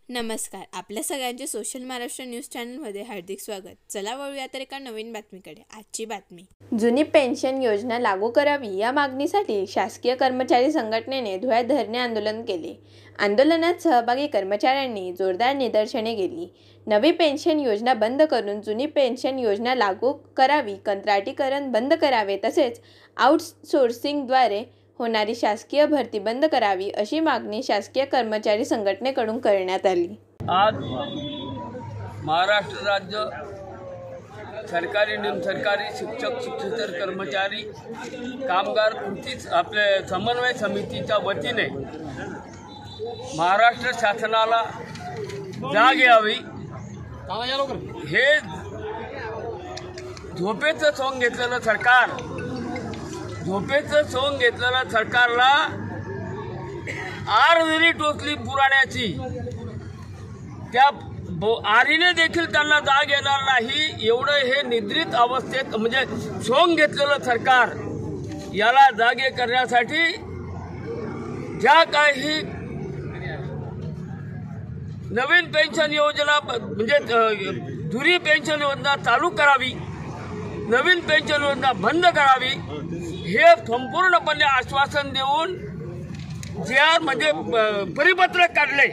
नमस्कार, आपल्या सगळ्यांचे सोशल महाराष्ट्र न्यूज चॅनलमध्ये हार्दिक स्वागत। चला वळूया तर एका नवीन बातमीकडे। आजची बातमी, जुनी पेन्शन योजना लागू करावी या मागणीसाठी शासकीय कर्मचारी संघटनेने धुळ्यात धरणे आंदोलन केले। आंदोलनात सहभागी कर्मचाऱ्यांनी जोरदार निदर्शने केली। नवी पेन्शन योजना बंद करून जुनी पेन्शन योजना लागू करावी, कंत्राटीकरण बंद करावे, तसेच आउटसोर्सिंगद्वारे होणारी शासकीय भरती बंद करावी अशी मागणी शासकीय कर्मचारी संघटनेकडून करण्यात आली। आज महाराष्ट्र राज्य सरकारी निमसरकारी शिक्षक शिक्षकेतर कर्मचारी कामगार कृती आपले समन्वय समितीच्या वतीने महाराष्ट्र शासनाला जाग यावी, हे झोपेचं सोंग घेतलेलं सरकारला आर जरी टोचली पुराण्याची, त्या आरीने देखील त्यांना जाग येणार नाही, एवढं हे निद्रित अवस्थेत म्हणजे सोंग घेतलेलं सरकार, याला जागे करण्यासाठी ज्या काही नवीन पेन्शन योजना म्हणजे जुनी पेन्शन योजना चालू करावी, नवीन पेन्शन योजना बंद करावी, हे संपूर्णपणे आश्वासन देऊन JR म्हणजे परिपत्रक काढले,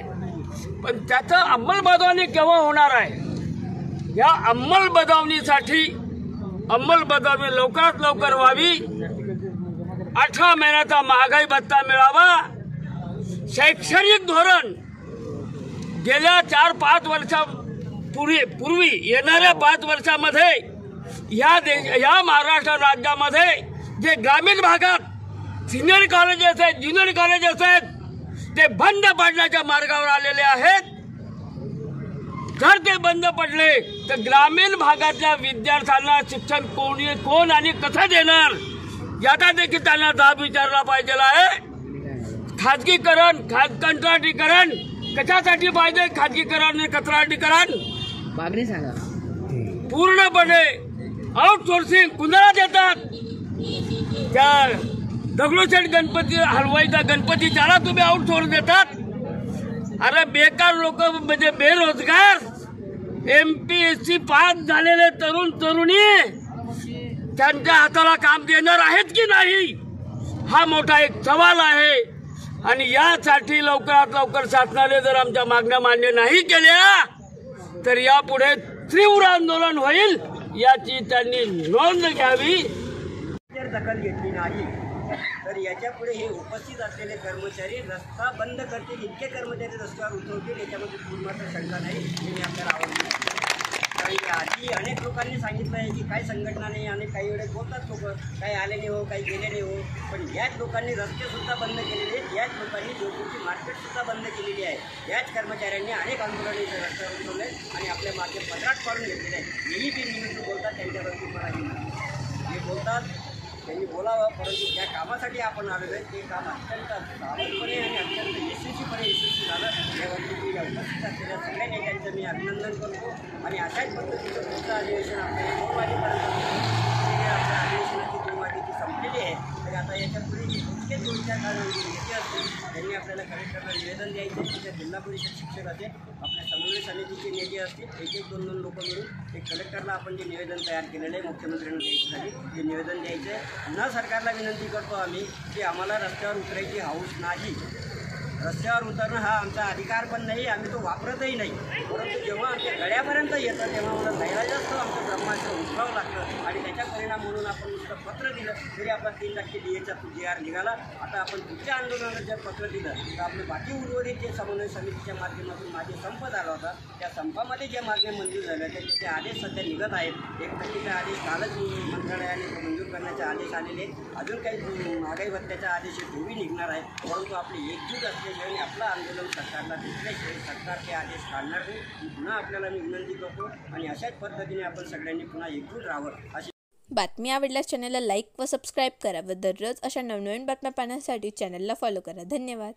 पण त्याचं अंमलबजावणी केव्हा होणार आहे? या अंमलबजावणी लवकरात लवकर व्हावी। 18 महिन्याचा महागाई भत्ता मिळावा। शैक्षणिक धोरण गेल्या 4-5 वर्षापूर्वी येणाऱ्या 5 वर्षामध्ये या महाराष्ट्र राज्यामध्ये जे ग्रामीण भागात सिनियर कॉलेजेस आहेत, ज्युनियर कॉलेजेस आहेत, ते बंद पडण्याच्या मार्गावर आलेले आहेत। जर ते बंद पडले तर ग्रामीण भागातल्या विद्यार्थ्यांना शिक्षण कोण आणि कसं देणार, याचा देखील त्यांना जाब विचारला पाहिजे आहे। खाजगीकरण, कंत्राटीकरण कशासाठी पाहिजे? खाजगीकरण आणि कंत्राटीकरण मागणी सांगा। पूर्णपणे आउटसोर्सिंग कुणाला देतात? त्या दगडूशेठ गणपती हलवाईचा गणपती, त्याला तुम्ही आउटसोर्स देतात? अरे बेकार लोक म्हणजे बेरोजगार MPSC पास झालेले तरुणी त्यांच्या हाताला काम देणार आहेत की नाही, हा मोठा एक सवाल आहे। आणि यासाठी लवकरात लवकर शासनाने जर आमच्या मागण्या मान्य नाही केल्या तर यापुढे तीव्र आंदोलन होईल, याची त्यांनी नोंद घ्यावी। जर दखल घेतली नाही तर याच्या पुढे हे उपस्थित असलेले कर्मचारी रस्ता बंद करतील, इतके कर्मचारी रस्त्यावर उतरवतील, याच्यामध्ये पूर्णतः शंका नाही। मी आपल्याला आवडतो कारण आधी अनेक लोकांनी सांगितलं आहे की काही संघटना नाही आणि काही वेळेस बोलतात लोक, काही आले नाही हो, काही गेले नाही हो, पण याच लोकांनी रस्तेसुद्धा बंद केलेले आहेत, याच लोकांनी जोगपूरची मार्केटसुद्धा बंद केलेली आहे, याच कर्मचाऱ्यांनी अनेक आंदोलने रस्त्यावर उतरवले आणि आपल्या मागे पत्राट पाडून घेतलेले आहे। मीही बिननिमित्त बोलतात त्यांच्याबद्दल मला हे बोलतात, त्यांनी बोलावं, परंतु ज्या कामासाठी आपण आलेलो आहे ते काम अत्यंत सावधपणे आणि अत्यंत यशस्वी झालं, यावरती मी उपस्थित असलेल्या सगळ्या नेत्यांचं मी अभिनंदन करतो। आणि अशाच पद्धतीचं पुढचं अधिवेशन आपल्याला 2 वाजेपर्यंत आपल्या अधिवेशनाची 2 वाजेची संपलेली आहे। तर आता याच्यापुढे जे इतके 2-4 नेते असतील त्यांनी आपल्याला कलेक्टरला निवेदन द्यायचं, तिथे जिल्हा परिषद शिक्षक असेल, आपल्या समन्वय समितीचे नेते असतील, 1-2 लोक मिळून एक कलेक्टरला आपण जे निवेदन तयार केलेलं आहे मुख्यमंत्र्यांना द्यायच्यासाठी ते निवेदन द्यायचं आहे। न सरकारला विनंती करतो आम्ही की आम्हाला रस्त्यावर उतरायची हौस नाही, रस्त्यावर उतरणं हा आमचा अधिकार पण नाही, आम्ही तो वापरतही नाही, परंतु जेव्हा आमच्या गळ्यापर्यंत येतं तेव्हा मला जायला असतो आमचं ब्रह्मास्त्र उचलावं लागतं आणि त्याचा परिणाम म्हणून आपण नुसतं पत्र दिलं तरी आपला 3% DAचा JR निघाला। आता आपण पुढच्या आंदोलनात जर पत्र दिलं तर आपले बाकी उर्वरित जे समन्वय समितीच्या माध्यमातून माझे संप झाला होता, त्या संपामध्ये ज्या मागण्या मंजूर झाल्या त्याचे आदेश सध्या निघत आहेत। 1%चा आदेश कालच मंत्रालयाने मंजूर करण्याचे आदेश आलेले आहेत, अजून काही महागाई भत्त्याचा आदेश पूर्वी निघणार आहे, परंतु आपली एकजूट असल्याशिवाय आपलं आंदोलन सरकारला दिसल्याशिवाय सरकार ते आदेश काढणार नाही। पुन्हा आपल्याला मी विनंती करतो आणि अशाच पद्धतीने आपण सगळ्यांनी पुन्हा एकजूट राहावं अशी बातमी आवडल्यास चॅनलला लाईक व सबस्क्राईब करा व दररोज अशा नवनवीन बातम्या पाहण्यासाठी चॅनलला फॉलो करा। धन्यवाद।